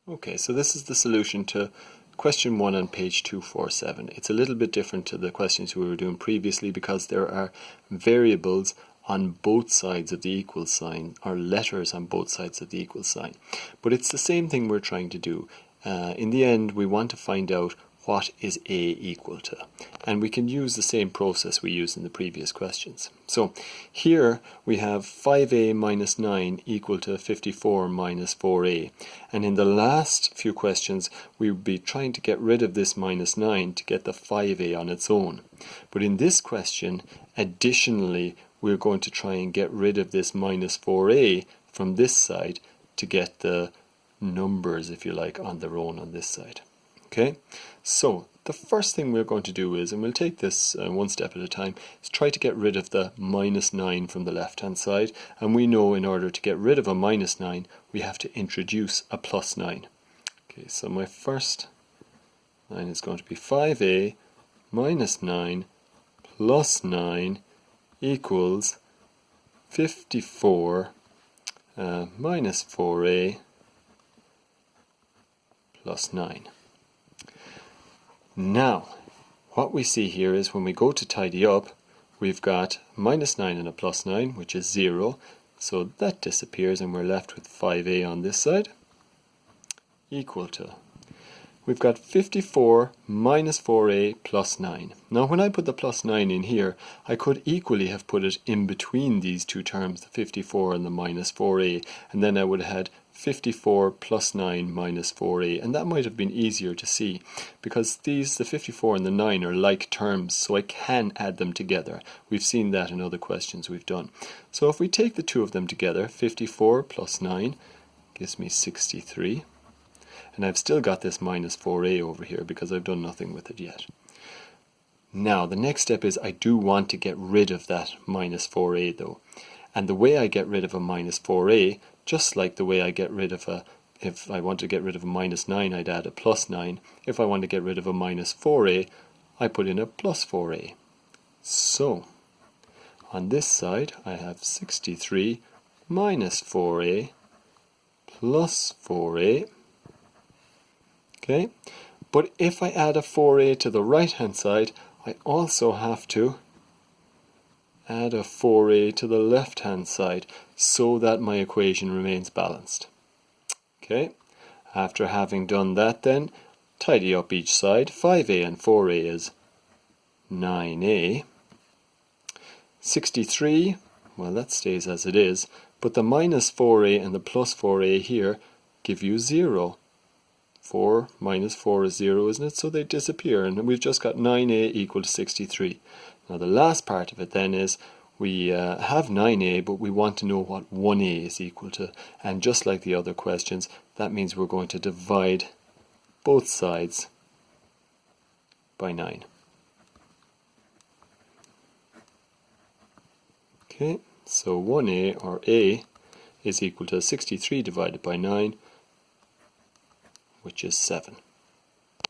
Okay, so this is the solution to question 1 on page 247. It's a little bit different to the questions we were doing previously because there are variables on both sides of the equal sign, or letters on both sides of the equal sign. But it's the same thing we're trying to do. In the end, we want to find out what is A equal to. And we can use the same process we used in the previous questions. So here we have 5A minus 9 equal to 54 minus 4A. And in the last few questions, we would be trying to get rid of this minus 9 to get the 5A on its own. But in this question, additionally, we're going to try and get rid of this minus 4A from this side to get the numbers, if you like, on their own on this side. Okay, so the first thing we're going to do is, and we'll take this one step at a time, is try to get rid of the minus 9 from the left hand side. And we know in order to get rid of a minus 9, we have to introduce a plus 9. Okay, so my first line is going to be 5A minus 9 plus 9 equals 54 minus 4A plus 9. Now, what we see here is when we go to tidy up, we've got minus 9 and a plus 9, which is 0. So that disappears and we're left with 5A on this side, equal to. We've got 54 minus 4A plus 9. Now when I put the plus 9 in here, I could equally have put it in between these two terms, the 54 and the minus 4A, and then I would have had 54 plus 9 minus 4A, and that might have been easier to see because the 54 and the 9 are like terms, so I can add them together. We've seen that in other questions we've done. So if we take the two of them together, 54 plus 9 gives me 63, and I've still got this minus 4A over here because I've done nothing with it yet. Now the next step is I do want to get rid of that minus 4A though, and the way I get rid of a minus 4A, just like the way I get rid of if I want to get rid of a minus 9, I'd add a plus 9. If I want to get rid of a minus 4A, I put in a plus 4A. So, on this side, I have 63 minus 4A plus 4A. Okay, but if I add a 4A to the right-hand side, I also have to add a 4A to the left-hand side so that my equation remains balanced. Okay, after having done that then, tidy up each side. 5A and 4A is 9A. 63, well that stays as it is, but the minus 4A and the plus 4A here give you 0. 4 minus 4 is 0, isn't it? So they disappear, and we've just got 9A equal to 63. Now the last part of it then is we have 9A, but we want to know what 1A is equal to. And just like the other questions, that means we're going to divide both sides by 9. Okay, so 1A, or A, is equal to 63 divided by 9, which is 7.